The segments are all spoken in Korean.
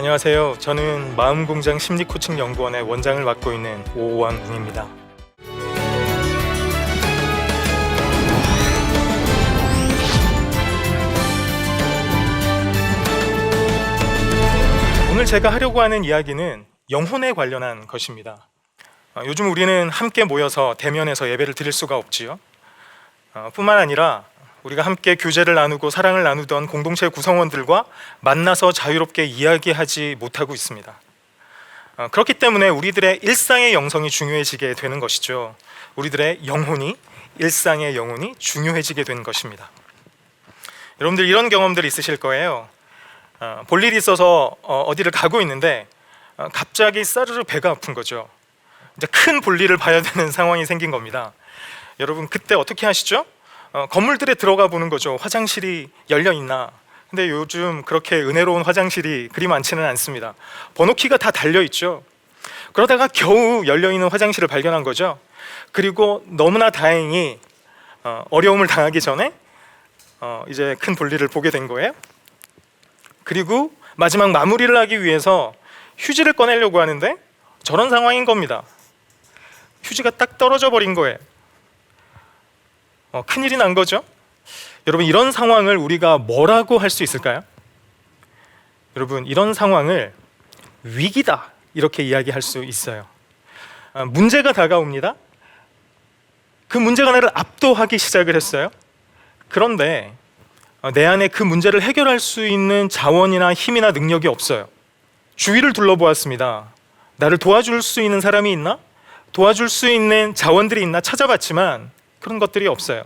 안녕하세요. 저는 마음공장 심리코칭연구원의 원장을 맡고 있는 오원웅입니다. 오늘 제가 하려고 하는 이야기는 영혼에 관련한 것입니다. 요즘 우리는 함께 모여서 대면에서 예배를 드릴 수가 없지요. 뿐만 아니라 우리가 함께 교제를 나누고 사랑을 나누던 공동체 구성원들과 만나서 자유롭게 이야기하지 못하고 있습니다. 그렇기 때문에 우리들의 일상의 영성이 중요해지게 되는 것이죠. 우리들의 영혼이, 일상의 영혼이 중요해지게 되는 것입니다. 여러분들 이런 경험들 있으실 거예요. 볼 일이 있어서 어디를 가고 있는데 갑자기 싸르르 배가 아픈 거죠. 이제 큰 볼일을 봐야 되는 상황이 생긴 겁니다. 여러분 그때 어떻게 하시죠? 건물들에 들어가 보는 거죠. 화장실이 열려 있나? 근데 요즘 그렇게 은혜로운 화장실이 그리 많지는 않습니다. 번호키가 다 달려 있죠. 그러다가 겨우 열려 있는 화장실을 발견한 거죠. 그리고 너무나 다행히 어려움을 당하기 전에 이제 큰 볼일을 보게 된 거예요. 그리고 마지막 마무리를 하기 위해서 휴지를 꺼내려고 하는데 저런 상황인 겁니다. 휴지가 딱 떨어져 버린 거예요. 큰일이 난 거죠. 여러분 이런 상황을 우리가 뭐라고 할 수 있을까요? 여러분 이런 상황을 위기다 이렇게 이야기할 수 있어요. 문제가 다가옵니다. 그 문제가 나를 압도하기 시작을 했어요. 그런데 내 안에 그 문제를 해결할 수 있는 자원이나 힘이나 능력이 없어요. 주위를 둘러보았습니다. 나를 도와줄 수 있는 사람이 있나? 도와줄 수 있는 자원들이 있나 찾아봤지만 그런 것들이 없어요.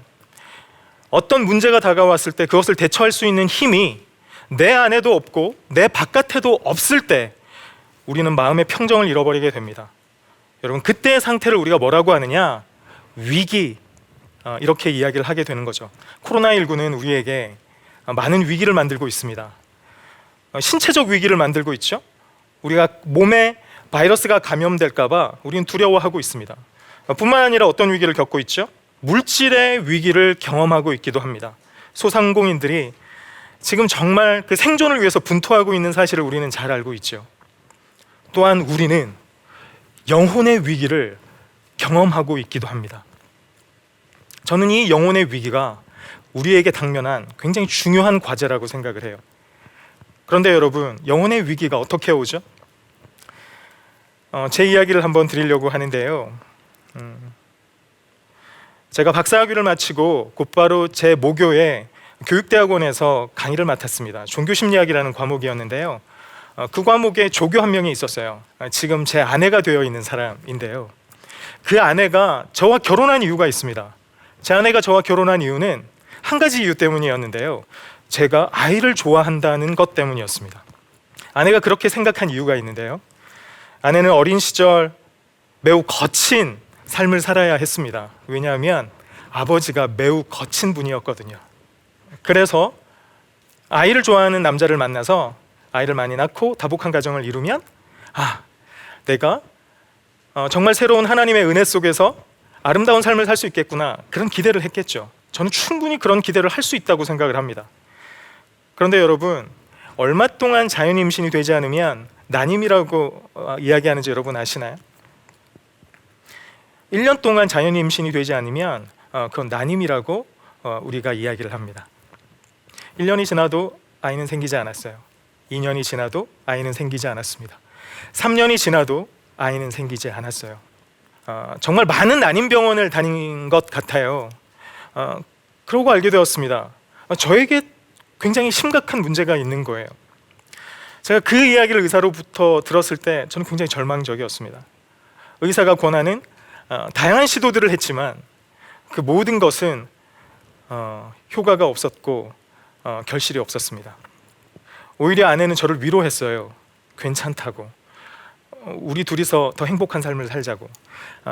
어떤 문제가 다가왔을 때 그것을 대처할 수 있는 힘이 내 안에도 없고 내 바깥에도 없을 때 우리는 마음의 평정을 잃어버리게 됩니다. 여러분 그때의 상태를 우리가 뭐라고 하느냐? 위기, 이렇게 이야기를 하게 되는 거죠. 코로나19는 우리에게 많은 위기를 만들고 있습니다. 신체적 위기를 만들고 있죠. 우리가 몸에 바이러스가 감염될까 봐 우리는 두려워하고 있습니다. 뿐만 아니라 어떤 위기를 겪고 있죠? 물질의 위기를 경험하고 있기도 합니다. 소상공인들이 지금 정말 그 생존을 위해서 분투하고 있는 사실을 우리는 잘 알고 있죠. 또한 우리는 영혼의 위기를 경험하고 있기도 합니다. 저는 이 영혼의 위기가 우리에게 당면한 굉장히 중요한 과제라고 생각을 해요. 그런데 여러분 영혼의 위기가 어떻게 오죠? 제 이야기를 한번 드리려고 하는데요. 제가 박사학위를 마치고 곧바로 제 모교의 교육대학원에서 강의를 맡았습니다. 종교심리학이라는 과목이었는데요. 그 과목에 조교 한 명이 있었어요. 지금 제 아내가 되어 있는 사람인데요. 그 아내가 저와 결혼한 이유가 있습니다. 제 아내가 저와 결혼한 이유는 한 가지 이유 때문이었는데요. 제가 아이를 좋아한다는 것 때문이었습니다. 아내가 그렇게 생각한 이유가 있는데요. 아내는 어린 시절 매우 거친 삶을 살아야 했습니다. 왜냐하면 아버지가 매우 거친 분이었거든요. 그래서 아이를 좋아하는 남자를 만나서 아이를 많이 낳고 다복한 가정을 이루면 내가 정말 새로운 하나님의 은혜 속에서 아름다운 삶을 살 수 있겠구나 그런 기대를 했겠죠. 저는 충분히 그런 기대를 할 수 있다고 생각을 합니다. 그런데 여러분 얼마 동안 자연 임신이 되지 않으면 난임이라고 이야기하는지 여러분 아시나요? 1년 동안 자연 임신이 되지 않으면 그건 난임이라고 우리가 이야기를 합니다. 1년이 지나도 아이는 생기지 않았어요. 2년이 지나도 아이는 생기지 않았습니다. 3년이 지나도 아이는 생기지 않았어요. 정말 많은 난임병원을 다닌 것 같아요. 그러고 알게 되었습니다. 저에게 굉장히 심각한 문제가 있는 거예요. 제가 그 이야기를 의사로부터 들었을 때 저는 굉장히 절망적이었습니다. 의사가 권하는 다양한 시도들을 했지만 그 모든 것은 효과가 없었고 결실이 없었습니다. 오히려 아내는 저를 위로했어요. 괜찮다고. 우리 둘이서 더 행복한 삶을 살자고.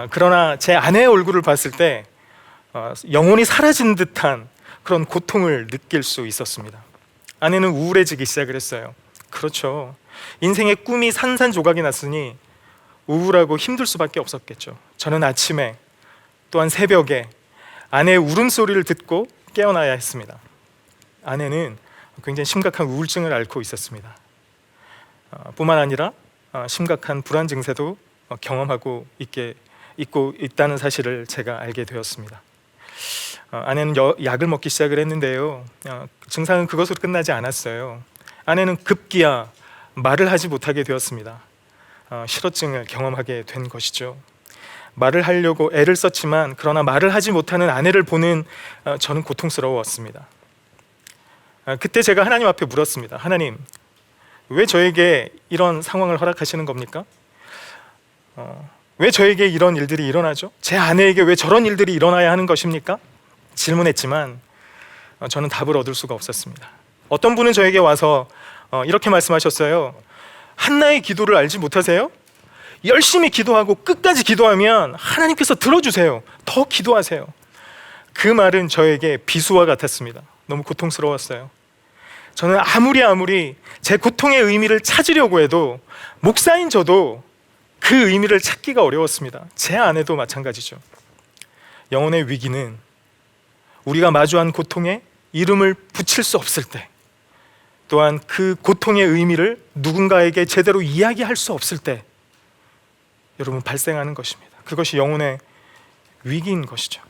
그러나 제 아내의 얼굴을 봤을 때 영혼이 사라진 듯한 그런 고통을 느낄 수 있었습니다. 아내는 우울해지기 시작을 했어요. 그렇죠. 인생의 꿈이 산산조각이 났으니 우울하고 힘들 수밖에 없었겠죠. 저는 아침에 또한 새벽에 아내의 울음소리를 듣고 깨어나야 했습니다. 아내는 굉장히 심각한 우울증을 앓고 있었습니다. 뿐만 아니라 심각한 불안 증세도 경험하고 있고 있다는 사실을 제가 알게 되었습니다. 아내는 약을 먹기 시작을 했는데요, 증상은 그것으로 끝나지 않았어요. 아내는 급기야 말을 하지 못하게 되었습니다. 실어증을 경험하게 된 것이죠. 말을 하려고 애를 썼지만 그러나 말을 하지 못하는 아내를 보는 저는 고통스러웠습니다. 그때 제가 하나님 앞에 물었습니다. 하나님, 왜 저에게 이런 상황을 허락하시는 겁니까? 왜 저에게 이런 일들이 일어나죠? 제 아내에게 왜 저런 일들이 일어나야 하는 것입니까? 질문했지만 저는 답을 얻을 수가 없었습니다. 어떤 분은 저에게 와서 이렇게 말씀하셨어요. 한나의 기도를 알지 못하세요? 열심히 기도하고 끝까지 기도하면 하나님께서 들어주세요. 더 기도하세요. 그 말은 저에게 비수와 같았습니다. 너무 고통스러웠어요. 저는 아무리 제 고통의 의미를 찾으려고 해도 목사인 저도 그 의미를 찾기가 어려웠습니다. 제 아내도 마찬가지죠. 영혼의 위기는 우리가 마주한 고통에 이름을 붙일 수 없을 때, 또한 그 고통의 의미를 누군가에게 제대로 이야기할 수 없을 때 여러분 발생하는 것입니다. 그것이 영혼의 위기인 것이죠.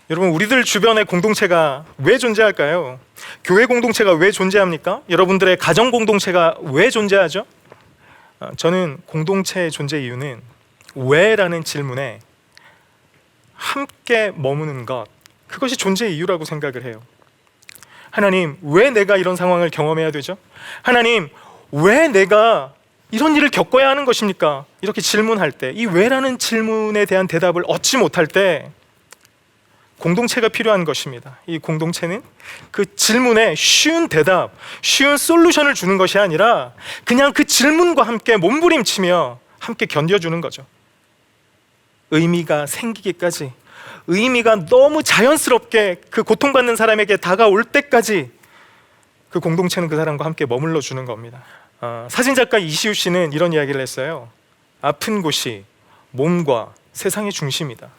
여러분, 우리들 주변의 공동체가 왜 존재할까요? 교회 공동체가 왜 존재합니까? 여러분들의 가정 공동체가 왜 존재하죠? 저는 공동체의 존재 이유는 왜라는 질문에 함께 머무는 것, 그것이 존재 이유라고 생각을 해요. 하나님, 왜 내가 이런 상황을 경험해야 되죠? 하나님, 왜 내가 이런 일을 겪어야 하는 것입니까? 이렇게 질문할 때, 이 왜라는 질문에 대한 대답을 얻지 못할 때 공동체가 필요한 것입니다. 이 공동체는 그 질문에 쉬운 대답, 쉬운 솔루션을 주는 것이 아니라 그냥 그 질문과 함께 몸부림치며 함께 견뎌주는 거죠. 의미가 생기기까지, 의미가 너무 자연스럽게 그 고통받는 사람에게 다가올 때까지 그 공동체는 그 사람과 함께 머물러 주는 겁니다. 사진작가 이시우 씨는 이런 이야기를 했어요. 아픈 곳이 몸과 세상의 중심이다.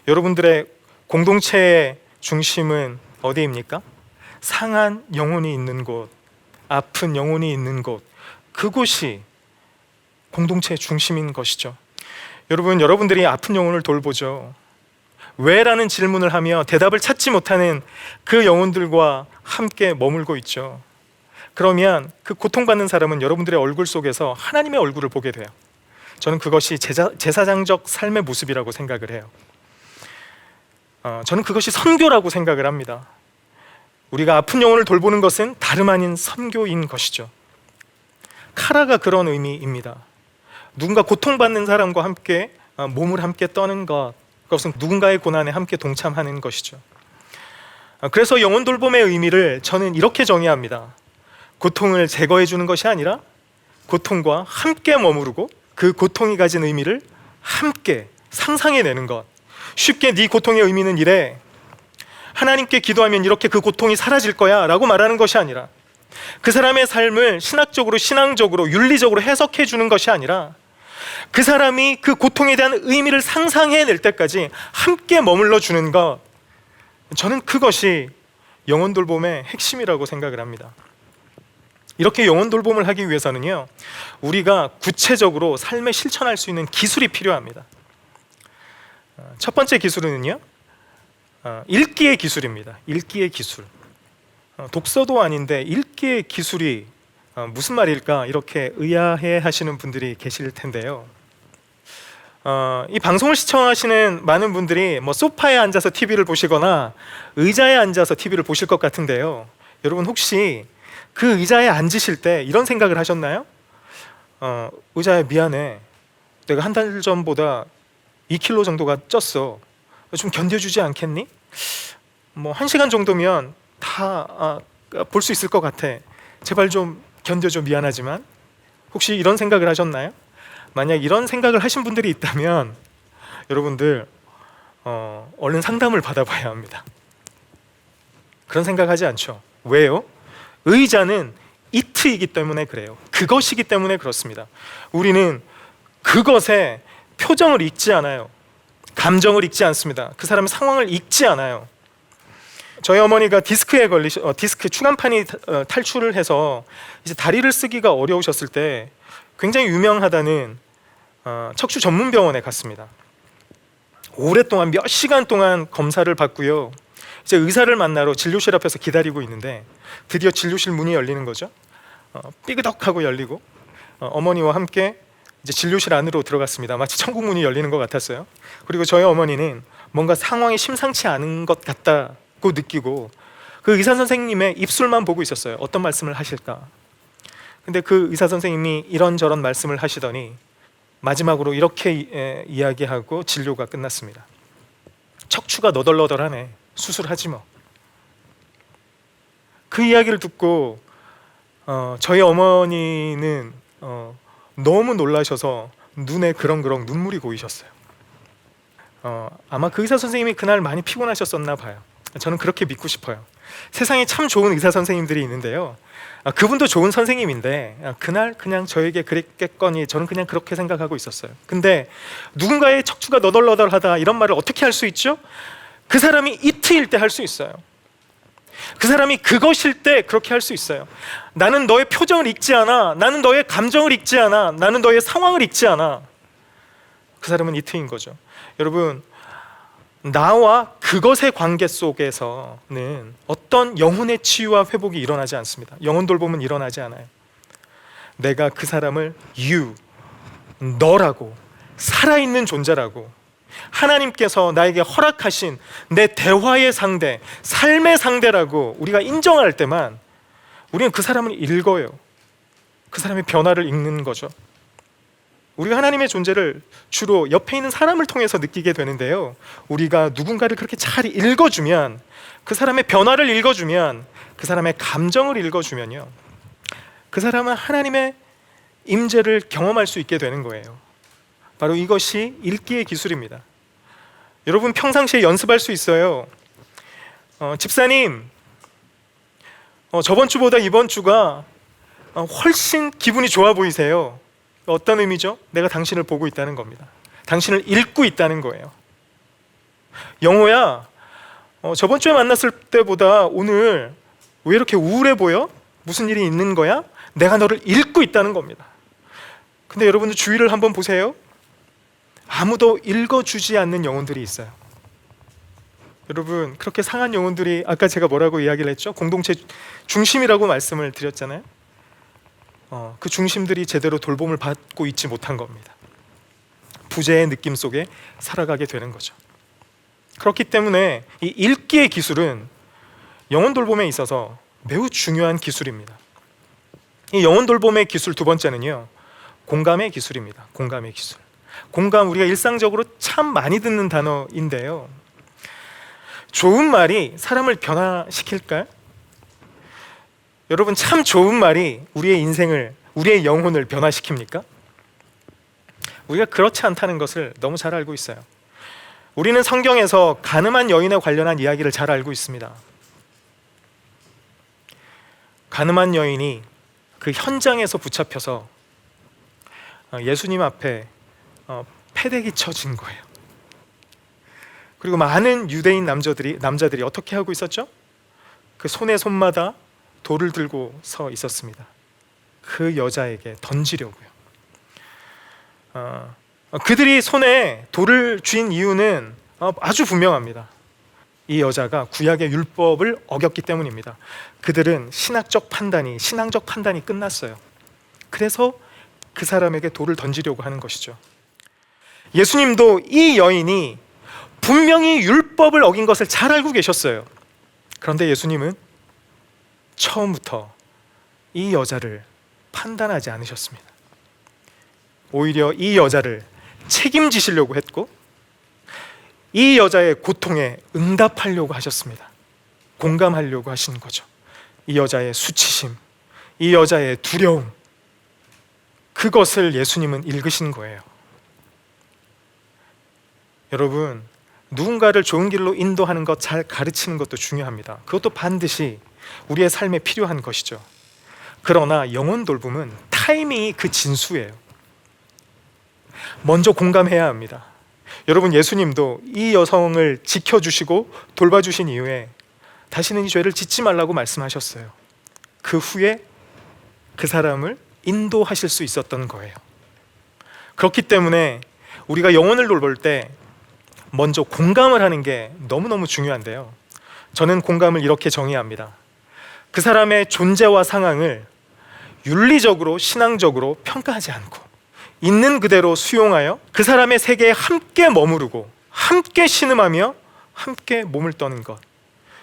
여러분들의 공동체의 중심은 어디입니까? 상한 영혼이 있는 곳, 아픈 영혼이 있는 곳, 그곳이 공동체의 중심인 것이죠. 여러분, 여러분들이 아픈 영혼을 돌보죠. 왜라는 질문을 하며 대답을 찾지 못하는 그 영혼들과 함께 머물고 있죠. 그러면 그 고통받는 사람은 여러분들의 얼굴 속에서 하나님의 얼굴을 보게 돼요. 저는 그것이 제사장적 삶의 모습이라고 생각을 해요. 저는 그것이 선교라고 생각을 합니다. 우리가 아픈 영혼을 돌보는 것은 다름 아닌 선교인 것이죠. 카라가 그런 의미입니다. 누군가 고통받는 사람과 함께 몸을 함께 떠는 것, 그것은 누군가의 고난에 함께 동참하는 것이죠. 그래서 영혼 돌봄의 의미를 저는 이렇게 정의합니다. 고통을 제거해 주는 것이 아니라 고통과 함께 머무르고 그 고통이 가진 의미를 함께 상상해내는 것. 쉽게 네 고통의 의미는 이래, 하나님께 기도하면 이렇게 그 고통이 사라질 거야 라고 말하는 것이 아니라 그 사람의 삶을 신학적으로, 신앙적으로, 윤리적으로 해석해 주는 것이 아니라 그 사람이 그 고통에 대한 의미를 상상해낼 때까지 함께 머물러 주는 것, 저는 그것이 영혼 돌봄의 핵심이라고 생각을 합니다. 이렇게 영혼 돌봄을 하기 위해서는요, 우리가 구체적으로 삶에 실천할 수 있는 기술이 필요합니다. 첫 번째 기술은요, 읽기의 기술입니다. 읽기의 기술. 독서도 아닌데 읽기의 기술이 무슨 말일까, 이렇게 의아해 하시는 분들이 계실 텐데요. 이 방송을 시청하시는 많은 분들이 소파에 앉아서 TV를 보시거나 의자에 앉아서 TV를 보실 것 같은데요, 여러분 혹시 그 의자에 앉으실 때 이런 생각을 하셨나요? 의자에 미안해, 내가 한 달 전보다 2kg 정도가 쪘어, 좀 견뎌주지 않겠니? 1시간 정도면 다 볼 수 있을 것 같아, 제발 좀 견뎌줘, 미안하지만. 혹시 이런 생각을 하셨나요? 만약 이런 생각을 하신 분들이 있다면 여러분들 얼른 상담을 받아봐야 합니다. 그런 생각하지 않죠. 왜요? 의자는 이트이기 때문에 그래요. 그것이기 때문에 그렇습니다. 우리는 그것에 표정을 읽지 않아요. 감정을 읽지 않습니다. 그 사람의 상황을 읽지 않아요. 저희 어머니가 디스크 추간판이 탈출을 해서 이제 다리를 쓰기가 어려우셨을 때 굉장히 유명하다는 척추 전문 병원에 갔습니다. 오랫동안 몇 시간 동안 검사를 받고요. 이제 의사를 만나러 진료실 앞에서 기다리고 있는데 드디어 진료실 문이 열리는 거죠. 삐그덕하고 열리고 어머니와 함께 이제 진료실 안으로 들어갔습니다. 마치 천국 문이 열리는 것 같았어요. 그리고 저희 어머니는 뭔가 상황이 심상치 않은 것 같다고 느끼고 그 의사 선생님의 입술만 보고 있었어요. 어떤 말씀을 하실까? 근데 그 의사 선생님이 이런저런 말씀을 하시더니 마지막으로 이렇게 이야기하고 진료가 끝났습니다. 척추가 너덜너덜하네. 수술하지 뭐. 그 이야기를 듣고 저희 어머니는 너무 놀라셔서 눈에 그렁그렁 눈물이 고이셨어요. 아마 그 의사 선생님이 그날 많이 피곤하셨었나 봐요. 저는 그렇게 믿고 싶어요. 세상에 참 좋은 의사 선생님들이 있는데요. 그분도 좋은 선생님인데 그날 그냥 저에게 그랬겠거니 저는 그냥 그렇게 생각하고 있었어요. 근데 누군가의 척추가 너덜너덜하다 이런 말을 어떻게 할 수 있죠? 그 사람이 이트일 때 할 수 있어요. 그 사람이 그것일 때 그렇게 할 수 있어요. 나는 너의 표정을 읽지 않아. 나는 너의 감정을 읽지 않아. 나는 너의 상황을 읽지 않아. 그 사람은 이트인 거죠. 여러분, 나와 그것의 관계 속에서는 어떤 영혼의 치유와 회복이 일어나지 않습니다. 영혼 돌봄은 일어나지 않아요. 내가 그 사람을 너라고, 살아있는 존재라고, 하나님께서 나에게 허락하신 내 대화의 상대, 삶의 상대라고 우리가 인정할 때만 우리는 그 사람을 읽어요. 그 사람의 변화를 읽는 거죠. 우리가 하나님의 존재를 주로 옆에 있는 사람을 통해서 느끼게 되는데요, 우리가 누군가를 그렇게 잘 읽어주면, 그 사람의 변화를 읽어주면, 그 사람의 감정을 읽어주면요, 그 사람은 하나님의 임재를 경험할 수 있게 되는 거예요. 바로 이것이 읽기의 기술입니다. 여러분, 평상시에 연습할 수 있어요. 집사님, 저번 주보다 이번 주가 훨씬 기분이 좋아 보이세요. 어떤 의미죠? 내가 당신을 보고 있다는 겁니다. 당신을 읽고 있다는 거예요. 영호야, 저번 주에 만났을 때보다 오늘 왜 이렇게 우울해 보여? 무슨 일이 있는 거야? 내가 너를 읽고 있다는 겁니다. 근데 여러분들 주위를 한번 보세요. 아무도 읽어주지 않는 영혼들이 있어요. 여러분, 그렇게 상한 영혼들이, 아까 제가 뭐라고 이야기를 했죠? 공동체 중심이라고 말씀을 드렸잖아요. 그 중심들이 제대로 돌봄을 받고 있지 못한 겁니다. 부재의 느낌 속에 살아가게 되는 거죠. 그렇기 때문에 이 읽기의 기술은 영혼 돌봄에 있어서 매우 중요한 기술입니다. 이 영혼 돌봄의 기술 두 번째는요, 공감의 기술입니다. 공감의 기술. 공감, 우리가 일상적으로 참 많이 듣는 단어인데요, 좋은 말이 사람을 변화시킬까요? 여러분, 참 좋은 말이 우리의 인생을, 우리의 영혼을 변화시킵니까? 우리가 그렇지 않다는 것을 너무 잘 알고 있어요. 우리는 성경에서 가늠한 여인에 관련한 이야기를 잘 알고 있습니다. 가늠한 여인이 그 현장에서 붙잡혀서 예수님 앞에 패대기 쳐진 거예요. 그리고 많은 유대인 남자들이 어떻게 하고 있었죠? 그 손에 손마다 돌을 들고 서 있었습니다. 그 여자에게 던지려고요. 그들이 손에 돌을 쥔 이유는 아주 분명합니다. 이 여자가 구약의 율법을 어겼기 때문입니다. 그들은 신앙적 판단이 끝났어요. 그래서 그 사람에게 돌을 던지려고 하는 것이죠. 예수님도 이 여인이 분명히 율법을 어긴 것을 잘 알고 계셨어요. 그런데 예수님은 처음부터 이 여자를 판단하지 않으셨습니다. 오히려 이 여자를 책임지시려고 했고, 이 여자의 고통에 응답하려고 하셨습니다. 공감하려고 하신 거죠. 이 여자의 수치심, 이 여자의 두려움, 그것을 예수님은 읽으신 거예요. 여러분, 누군가를 좋은 길로 인도하는 것, 잘 가르치는 것도 중요합니다. 그것도 반드시 우리의 삶에 필요한 것이죠. 그러나 영혼 돌봄은 타이밍이 그 진수예요. 먼저 공감해야 합니다. 여러분, 예수님도 이 여성을 지켜주시고 돌봐주신 이후에 다시는 이 죄를 짓지 말라고 말씀하셨어요. 그 후에 그 사람을 인도하실 수 있었던 거예요. 그렇기 때문에 우리가 영혼을 돌볼 때 먼저 공감을 하는 게 너무너무 중요한데요, 저는 공감을 이렇게 정의합니다. 그 사람의 존재와 상황을 윤리적으로 신앙적으로 평가하지 않고 있는 그대로 수용하여 그 사람의 세계에 함께 머무르고 함께 신음하며 함께 몸을 떠는 것,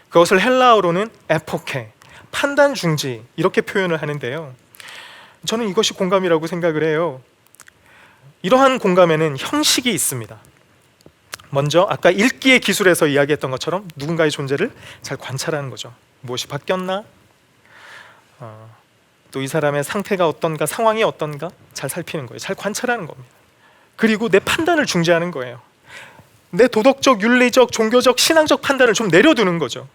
그것을 헬라어로는 에포케, 판단 중지, 이렇게 표현을 하는데요, 저는 이것이 공감이라고 생각을 해요. 이러한 공감에는 형식이 있습니다. 먼저 아까 읽기의 기술에서 이야기했던 것처럼 누군가의 존재를 잘 관찰하는 거죠. 무엇이 바뀌었나? 또 이 사람의 상태가 어떤가, 상황이 어떤가 잘 살피는 거예요. 잘 관찰하는 겁니다. 그리고 내 판단을 중재하는 거예요. 내 도덕적, 윤리적, 종교적, 신앙적 판단을 좀 내려두는 거죠.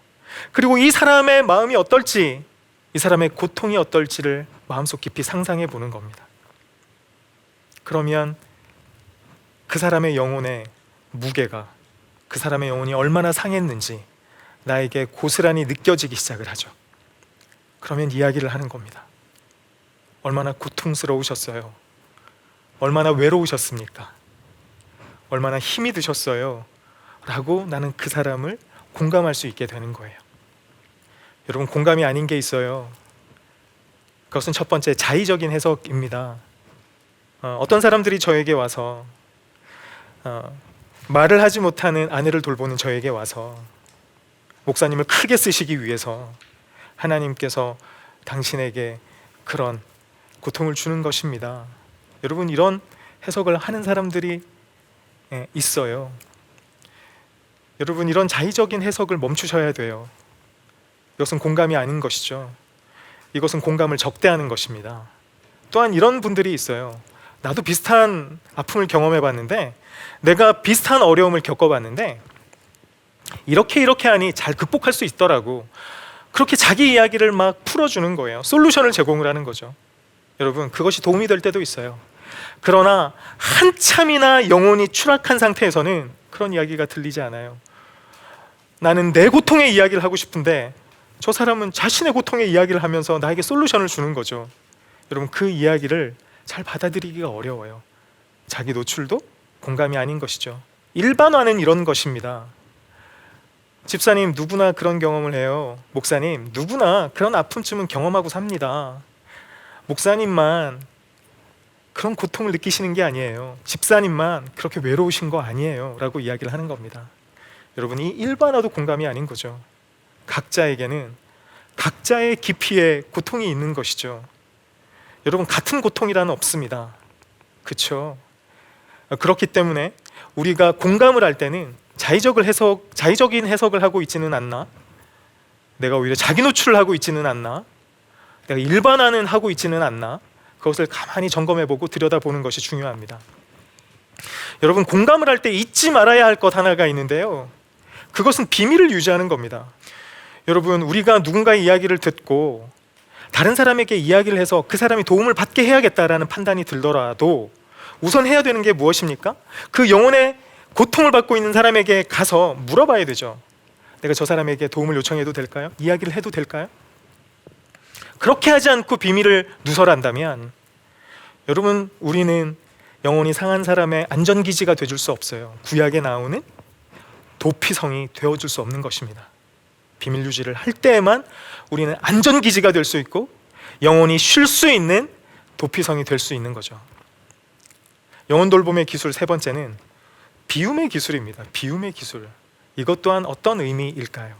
그리고 이 사람의 마음이 어떨지, 이 사람의 고통이 어떨지를 마음속 깊이 상상해 보는 겁니다. 그러면 그 사람의 영혼의 무게가, 그 사람의 영혼이 얼마나 상했는지 나에게 고스란히 느껴지기 시작을 하죠. 그러면 이야기를 하는 겁니다. 얼마나 고통스러우셨어요? 얼마나 외로우셨습니까? 얼마나 힘이 드셨어요? 라고 나는 그 사람을 공감할 수 있게 되는 거예요. 여러분, 공감이 아닌 게 있어요. 그것은 첫 번째 자의적인 해석입니다. 어떤 사람들이 저에게 와서 말을 하지 못하는 아내를 돌보는 저에게 와서 목사님을 크게 쓰시기 위해서 하나님께서 당신에게 그런 고통을 주는 것입니다. 여러분, 이런 해석을 하는 사람들이 있어요. 여러분, 이런 자의적인 해석을 멈추셔야 돼요. 이것은 공감이 아닌 것이죠. 이것은 공감을 적대하는 것입니다. 또한 이런 분들이 있어요. 나도 비슷한 아픔을 경험해 봤는데, 내가 비슷한 어려움을 겪어봤는데 이렇게 하니 잘 극복할 수 있더라고. 그렇게 자기 이야기를 막 풀어주는 거예요. 솔루션을 제공을 하는 거죠. 여러분, 그것이 도움이 될 때도 있어요. 그러나 한참이나 영혼이 추락한 상태에서는 그런 이야기가 들리지 않아요. 나는 내 고통의 이야기를 하고 싶은데 저 사람은 자신의 고통의 이야기를 하면서 나에게 솔루션을 주는 거죠. 여러분, 그 이야기를 잘 받아들이기가 어려워요. 자기 노출도 공감이 아닌 것이죠. 일반화는 이런 것입니다. 집사님, 누구나 그런 경험을 해요. 목사님, 누구나 그런 아픔쯤은 경험하고 삽니다. 목사님만 그런 고통을 느끼시는 게 아니에요. 집사님만 그렇게 외로우신 거 아니에요 라고 이야기를 하는 겁니다. 여러분, 이 일반화도 공감이 아닌 거죠. 각자에게는 각자의 깊이에 고통이 있는 것이죠. 여러분, 같은 고통이라는 없습니다. 그렇죠? 그렇기 때문에 우리가 공감을 할 때는 자의적인 해석을 하고 있지는 않나, 내가 오히려 자기 노출을 하고 있지는 않나, 내가 일반화는 하고 있지는 않나, 그것을 가만히 점검해보고 들여다보는 것이 중요합니다. 여러분, 공감을 할 때 잊지 말아야 할 것 하나가 있는데요, 그것은 비밀을 유지하는 겁니다. 여러분, 우리가 누군가의 이야기를 듣고 다른 사람에게 이야기를 해서 그 사람이 도움을 받게 해야겠다라는 판단이 들더라도 우선 해야 되는 게 무엇입니까? 그 영혼의 고통을 받고 있는 사람에게 가서 물어봐야 되죠. 내가 저 사람에게 도움을 요청해도 될까요? 이야기를 해도 될까요? 그렇게 하지 않고 비밀을 누설한다면 여러분, 우리는 영혼이 상한 사람의 안전기지가 되어줄 수 없어요. 구약에 나오는 도피성이 되어줄 수 없는 것입니다. 비밀 유지를 할 때에만 우리는 안전기지가 될 수 있고 영혼이 쉴 수 있는 도피성이 될 수 있는 거죠. 영혼 돌봄의 기술 세 번째는 비움의 기술입니다. 비움의 기술. 이것 또한 어떤 의미일까요?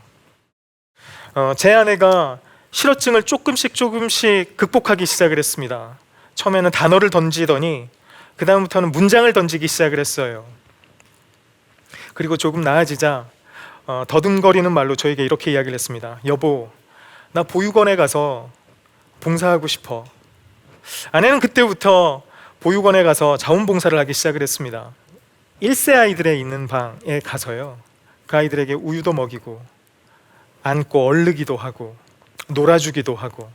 제 아내가 실어증을 조금씩 극복하기 시작을 했습니다. 처음에는 단어를 던지더니 그 다음부터는 문장을 던지기 시작을 했어요. 그리고 조금 나아지자 더듬거리는 말로 저에게 이렇게 이야기를 했습니다. 여보, 나 보육원에 가서 봉사하고 싶어. 아내는 그때부터 보육원에 가서 자원봉사를 하기 시작을 했습니다. 1세 아이들에 있는 방에 가서요, 그 아이들에게 우유도 먹이고 안고 얼르기도 하고 놀아주기도 하고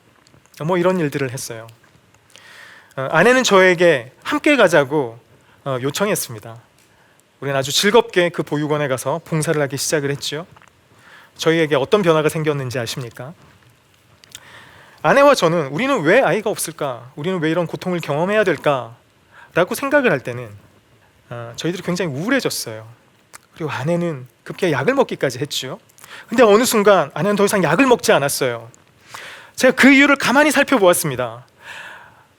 뭐 이런 일들을 했어요. 아내는 저에게 함께 가자고 요청했습니다. 우리는 아주 즐겁게 그 보육원에 가서 봉사를 하기 시작을 했죠. 저희에게 어떤 변화가 생겼는지 아십니까? 아내와 저는 우리는 왜 아이가 없을까? 우리는 왜 이런 고통을 경험해야 될까? 라고 생각을 할 때는 저희들이 굉장히 우울해졌어요. 그리고 아내는 급기야 약을 먹기까지 했죠. 근데 어느 순간 아내는 더 이상 약을 먹지 않았어요. 제가 그 이유를 가만히 살펴보았습니다.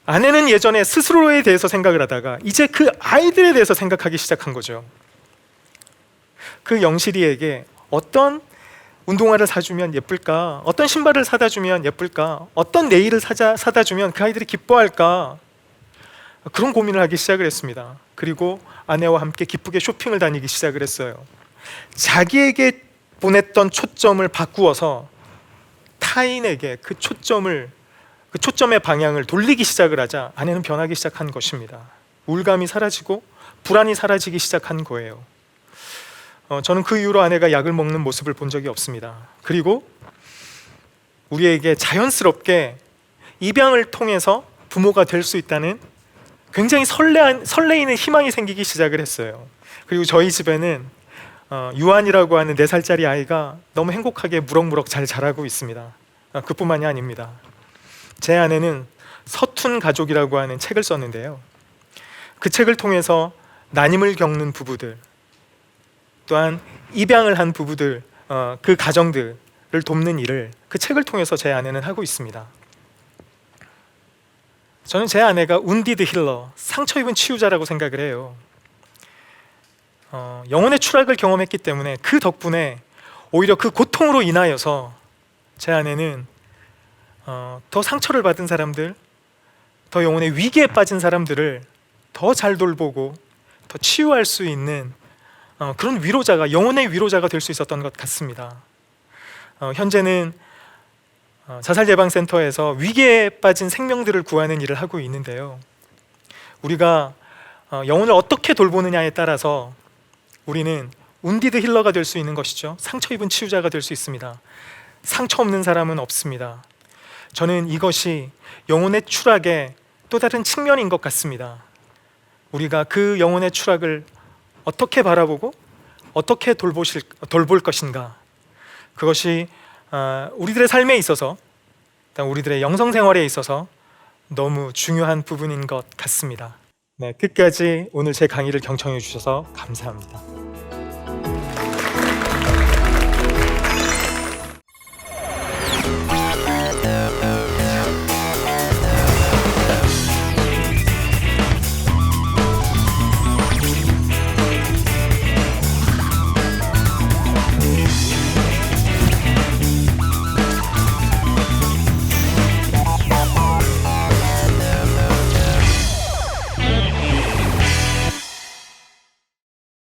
아내는 예전에 스스로에 대해서 생각을 하다가 이제 그 아이들에 대해서 생각하기 시작한 거죠. 그 영실이에게 어떤 운동화를 사주면 예쁠까? 어떤 신발을 사다 주면 예쁠까? 어떤 네일을 사다 주면 그 아이들이 기뻐할까? 그런 고민을 하기 시작을 했습니다. 그리고 아내와 함께 기쁘게 쇼핑을 다니기 시작을 했어요. 자기에게 보냈던 초점을 바꾸어서 타인에게 그 초점의 방향을 돌리기 시작을 하자 아내는 변하기 시작한 것입니다. 우울감이 사라지고 불안이 사라지기 시작한 거예요. 저는 그 이후로 아내가 약을 먹는 모습을 본 적이 없습니다. 그리고 우리에게 자연스럽게 입양을 통해서 부모가 될 수 있다는 굉장히 설레이는 희망이 생기기 시작을 했어요. 그리고 저희 집에는 유한이라고 하는 4살짜리 아이가 너무 행복하게 무럭무럭 잘 자라고 있습니다. 그뿐만이 아닙니다. 제 아내는 서툰 가족이라고 하는 책을 썼는데요. 그 책을 통해서 난임을 겪는 부부들, 또한 입양을 한 부부들, 그 가정들을 돕는 일을 그 책을 통해서 제 아내는 하고 있습니다. 저는 제 아내가 운디드 힐러, 상처 입은 치유자라고 생각을 해요. 영혼의 추락을 경험했기 때문에 그 덕분에 오히려 그 고통으로 인하여서 제 아내는 더 상처를 받은 사람들, 더 영혼의 위기에 빠진 사람들을 더 잘 돌보고 더 치유할 수 있는 그런 위로자가, 영혼의 위로자가 될 수 있었던 것 같습니다. 현재는 자살예방센터에서 위기에 빠진 생명들을 구하는 일을 하고 있는데요. 우리가 영혼을 어떻게 돌보느냐에 따라서 우리는 운디드 힐러가 될 수 있는 것이죠. 상처 입은 치유자가 될 수 있습니다. 상처 없는 사람은 없습니다. 저는 이것이 영혼의 추락의 또 다른 측면인 것 같습니다. 우리가 그 영혼의 추락을 어떻게 바라보고 어떻게 돌볼 것인가, 그것이 우리들의 삶에 있어서, 우리들의 영성생활에 있어서 너무 중요한 부분인 것 같습니다. 네, 끝까지 오늘 제 강의를 경청해 주셔서 감사합니다.